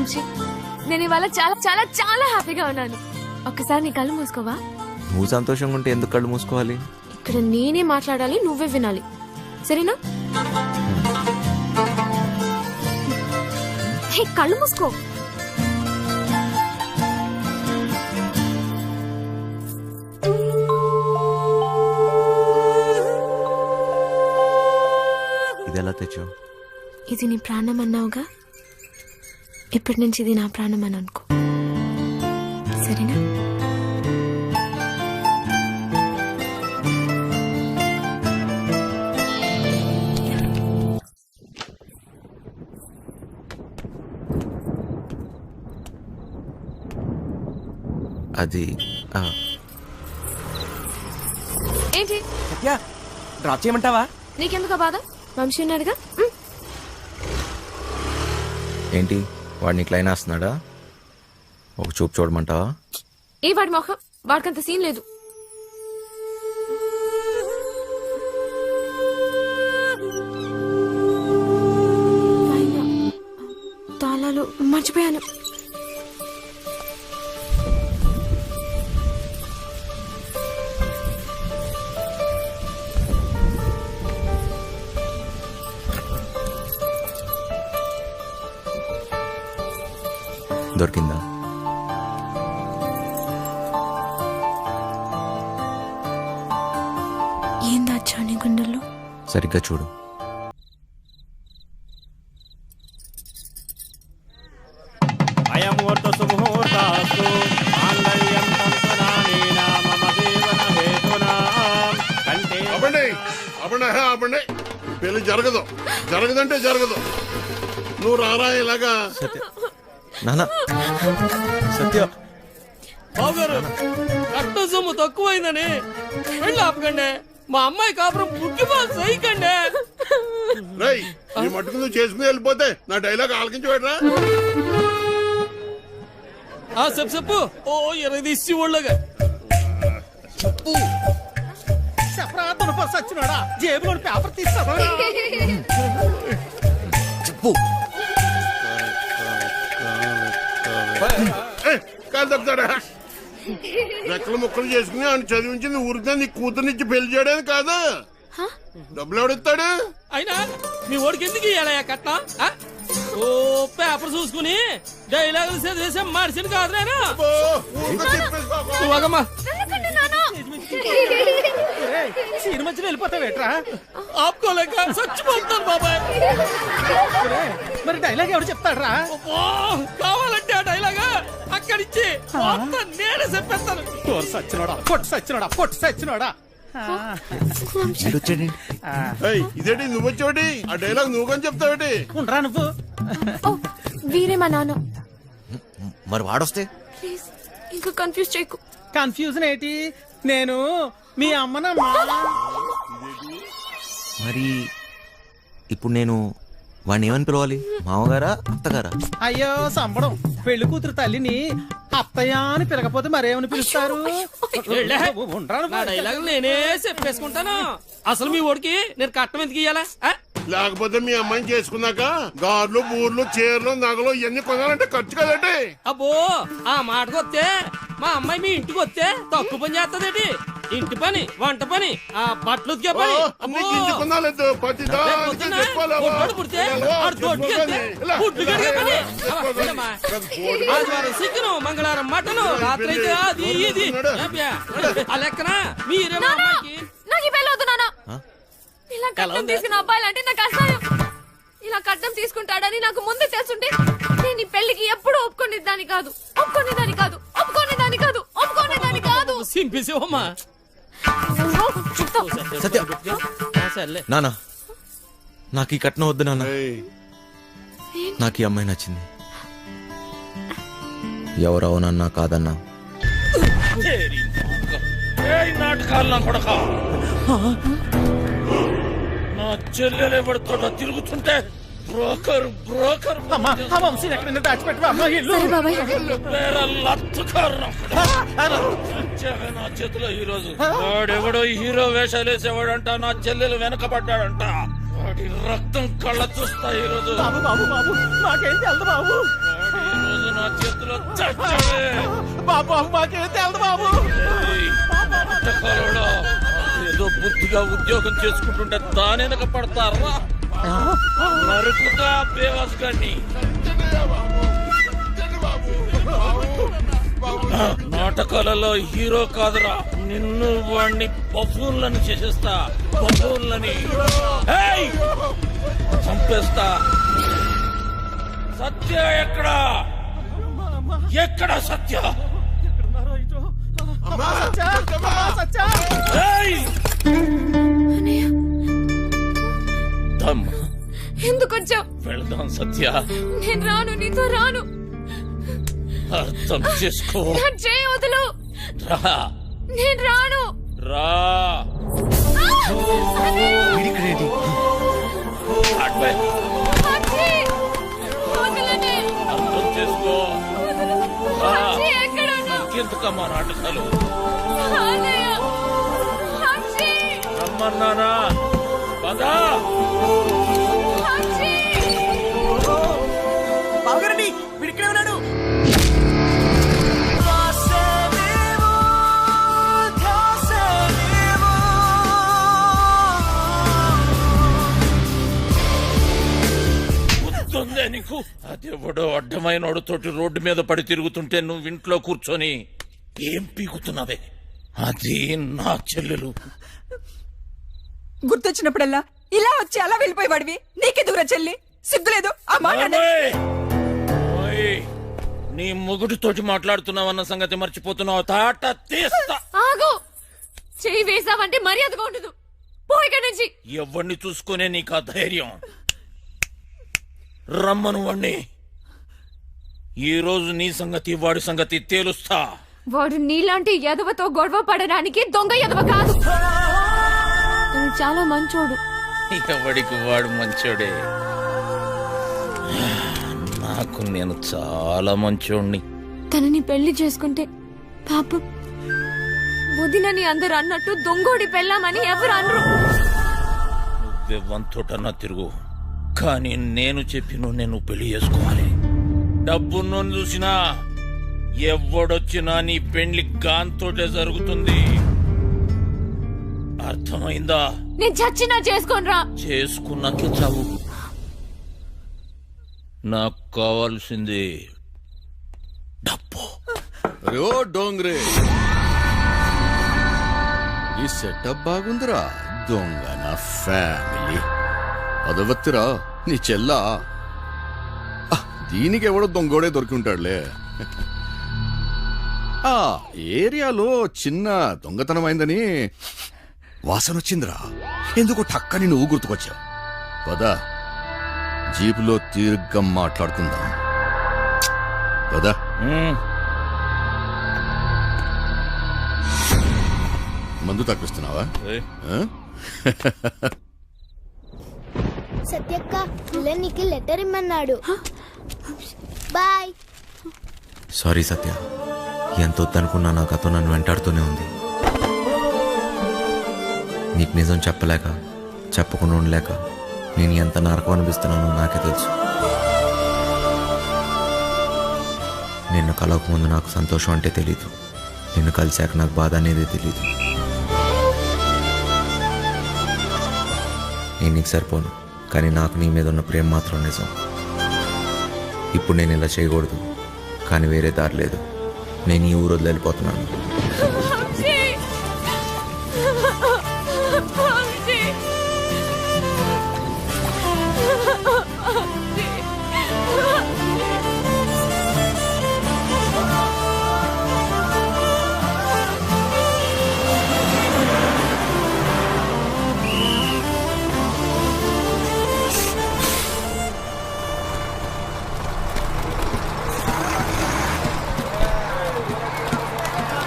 వంశీ, నేను ఇవాళ చాలా చాలా చాలా హ్యాపీగా ఉన్నాను. ఒక్కసారి నీ కళ్ళు మూసుకోవా? నువ్వు సంతోషంగా ఉంటే ఎందుకు కళ్ళు మూసుకోవాలి? ఇక్కడ నేనే మాట్లాడాలి, నువ్వే వినాలి, సరేనా? హే, కళ్ళు మూసుకో. ఇది ఎలా తెచ్చావు? ఇది నీ ప్రాణం అన్నావుగా, ఇప్పటి నుంచి ఇది నా ప్రాణం అని అనుకో, సరేనా? అది ఏంటి డ్రాప్ చేయమంటావా? నీకెందుకు బాధ? వంశీ ఉన్నాడుగా. ఏంటి వాడిని క్లైన్ వేస్తున్నాడా? ఒక చూపు చూడమంటావా? ఏ వాడి మొహం, వాడికంత సీన్ లేదు. తాళాలు మర్చిపోయాను. దొరికిందా? ఏం దాచావు నీ గుండెల్లో? సరిగ్గా చూడు. అయముహూర్త సుముహూర్తాస్తు మాంగళ్యం తంతునానేన మమ జీవన హేతునా కంటే. ఆపండి. పెళ్లి జరగదంటే జరగదు. నువ్వు రారా ఇలాగా. సత్య, నాన్న, సత్య. బావగారు, కట్ట సొమ్ము తక్కువైందని వెళ్ళి ఆపకండి. మా అమ్మాయి కాపురం బుక్కిపాలు సైకండి. రేయ్, ఈ మట్టుకు నువ్వు చేసుకుని వెళ్ళిపోతే నా డైలాగ్ ఆలకించబెట్రా. చెప్పు. ఓ 20 తీసి ఒళ్ళగా చెప్పు. చెప్పరా సచ్చినాడా? జేబులో పేపర్ తీస్తావా? చెప్పు. కాదు తప్పుతాడా? రెక్కలు ముక్కలు చేసుకుని ఆయన చదివించింది ఊరికే నీ కూతురునిచ్చి పెళ్లి చేయడానికి కాదా? డబ్బులు ఎవడిస్తాడు? అయినా మీ ఓడికి ఎందుకు ఇయ్యాలయ్యా కట్నం? ఓ పేపర్ చూసుకుని డైలాగులు చదివేసే మనిషిని కాదు నేను. మధ్యలో వెళ్ళిపోతావేట్రా? ఆపుకోలేక చచ్చిపోతున్నాను బాబాయ్. మరి డైలాగ్ ఎవరు చెప్తాడ్రా? కావాలంటే ఆ డైలాగ్ అక్కడిచ్చి నేనే చెప్పేస్తాను. సచ్చినోడా. ఇదేంటి నువ్వు వచ్చేవాటి? ఆ డైలాగ్ నువ్వు కానీ చెప్తావేటి? ఉండరా నువ్వు? వీరే మా నాన్న. మరి వాడొస్తే? ప్లీజ్ ఇంకా కన్ఫ్యూజ్ చేయకు. కన్ఫ్యూజన్ ఏంటి? నేను మీ అమ్మనమ్మా. మరి ఇప్పుడు నేను వాడిని ఏమని పిలవాలి? మామగారా, అత్తగారా? అయ్యో సంబడం, పెళ్లి కూతురు తల్లిని అత్తయ్య అని పిలకపోతే మరేమని పిలుస్తారు? డైలాగ్ నేనే చెప్పేసుకుంటాను. అసలు మీ ఓడికి నేను కట్టం ఎందుకు ఇయ్యాలా? లేకపోతే మీ అమ్మాయిని చేసుకున్నాక గార్లు, బూర్లు, చీరలు, నగలు ఇవన్నీ కొనాలంటే ఖర్చు కదండి. అబ్బో, ఆ మాటకు వస్తే మా అమ్మాయి మీ ఇంటికి వస్తే తక్కువ పని చేస్తదేటి? ఇంటి పని, వంట పని, ఆ బట్టలు ఉతికే పని. చికెను, మంగళవారం మటను, రాత్రి అయితే అది ఇది. ఆ లెక్కన మీరేమో అమ్మాయికి ఇలా కట్నం తీసుకున్న అబ్బాయిలంటే నాకు అసహ్యం. ఇలా కట్నం తీసుకుంటాడని నాకు ముందే తెలుసుంటే నేను ఈ పెళ్లికి ఎప్పుడు ఒప్పుకునేదాన్ని కాదు. సింపిసేవమ్మా. సత్య, నాన్న, నాకు ఈ కట్నం వద్దు నాన్న. నాకు ఈ అమ్మాయి నచ్చింది. ఎవరవునన్నా కాదన్నా నాటకాలు కొడక నా చెల్లెలే పడుతుంటా తిరుగుతుంటే బ్రోకర్ నా చేతిలో ఈ రోజు వాడెవడో హీరో వేషాలు వేసేవాడంట. నా చెల్లెలు వెనకబడ్డాడంట. వాడి రక్తం కళ్ళ చూస్తా ఈ రోజు. నాకేం తెలుసు బాబు. నా చేతిలో చచ్చావే. బాబు మాకేం తెలదు బాబు. ఏయ్, నాటకాలోడా, ఏదో బుద్ధిగా ఉద్యోగం చేసుకుంటుంటే దానెనక పడతారా? నరుకుతా బేవాస్ గాన్ని. నాటకాలలో హీరో కాదురా, నిన్ను వాణ్ణి బఫూన్లను చేసేస్తా. బఫూన్లని చంపేస్తా. సత్య ఎక్కడా? ఎక్కడ సత్య? ఏయ్! దమ్. ఎందుకు వచ్చావు? వెళ్దాం సత్య. నేను రాను, నీతో రాను. అర్థం చేసుకో. నా చేయి వదులు. రా. నేను రాను. రా. వీడిక్కడేంటి? అడ్వై. అచ్చి! వదలని. అర్థం చేసుకో. రా. అచ్చి, ఎక్కడున్నావు? ఇంకెందుకమ్మా నాటకాలు? అన్నయ్య! అచ్చి! రమ్మన్నానా? పదా. అచ్చి! బావగారండి వీడిక్కడే ఉన్నాడు. గుర్తుందే నీకు? అదెవడో అడ్డమైనోడుతోటి రోడ్డు మీద పడి తిరుగుతుంటే నువ్వు ఇంట్లో కూర్చొని ఏం పీకుతున్నావే? అది నా చెల్లెలు. గుర్తొచ్చినప్పుడల్లా ఇలా వచ్చి అలా వెళ్ళిపోయేవాడివి. నీకెదుగురా చెల్లి? సిగ్గులేదు ఆ మాట అన్న- ఓయ్! ఓయ్! నీ మొగుడితోటి మాట్లాడుతున్నావన్న సంగతి మర్చిపోతున్నావు. తాట తీస్తా. ఆగు! చెయ్యి వేసావంటే మర్యాదగా ఉండదు. పో ఇక్కడి నుంచి. ఎవరిని చూసుకునే నీకు ఆ ధైర్యం? రమ్మను వాణ్ణి. ఈ రోజు నీ సంగతి వాడి సంగతి తేలుస్తా. వాడు నీలాంటి ఎదవతో గొడవ పడడానికి దొంగ ఎదవ కాదు. తను చాలా మంచోడు. ఎవడికి వాడు మంచోడే. నాకు నేను చాలా మంచోడిని. తనని పెళ్లి చేసుకుంటే పాపం వదినని అందరు అన్నట్టు దొంగోడి పెళ్ళామని ఎవరు అనరు. నువ్వెవ్వంతోటన్నా తిరుగు, కానీ నేను చెప్పిన నేను పెళ్లి చేసుకోవాలి. డబ్బున్నోని చూసినా ఎవడొచ్చినా నీ పెళ్లి గాంతోటే జరుగుతుంది. అర్థమైందా? నేను చచ్చినా చేసుకోనరా. చేసుకున్నాకే చావు. నాకు కావాల్సింది డబ్బు. అరే ఓ డోంగ్రే, ఈ సెటప్ బాగుందిరా. దొంగ నా ఫ్యామిలీ అదవత్తిరా నీ చెల్లా. దీనికి ఎవడో దొంగోడే దొరికి ఉంటాడులే. ఆ ఏరియాలో చిన్న దొంగతనమైందని వాసన వచ్చిందిరా. ఎందుకో టక్కని నువ్వు గుర్తుకొచ్చావు. పదా జీపులో తీర్ఘం మాట్లాడుకుందాం. పదా. మందు తప్పిస్తున్నావా? సత్యక్క నీకు లెటర్ ఇమ్మన్నాడు. బాయ్. సారీ సత్య, ఎంత వద్దనుకున్నా నా కథ నన్ను వెంటాడుతూనే ఉంది. నీకు నిజం చెప్పలేక, చెప్పకుండా ఉండలేక నేను ఎంత నరకం అనిపిస్తున్నానో నాకే తెలుసు. నిన్ను కలవకముందు నాకు సంతోషం అంటే తెలీదు. నిన్ను కలిశాక నాకు బాధ అనేది తెలీదు. నేను నీకు సరిపోను, కానీ నాకు నీ మీద ఉన్న ప్రేమ మాత్రం నిజం. ఇప్పుడు నేను ఇలా చేయకూడదు, కానీ వేరే దారి లేదు. నేను ఈ ఊరు వదిలి వెళ్ళిపోతున్నాను.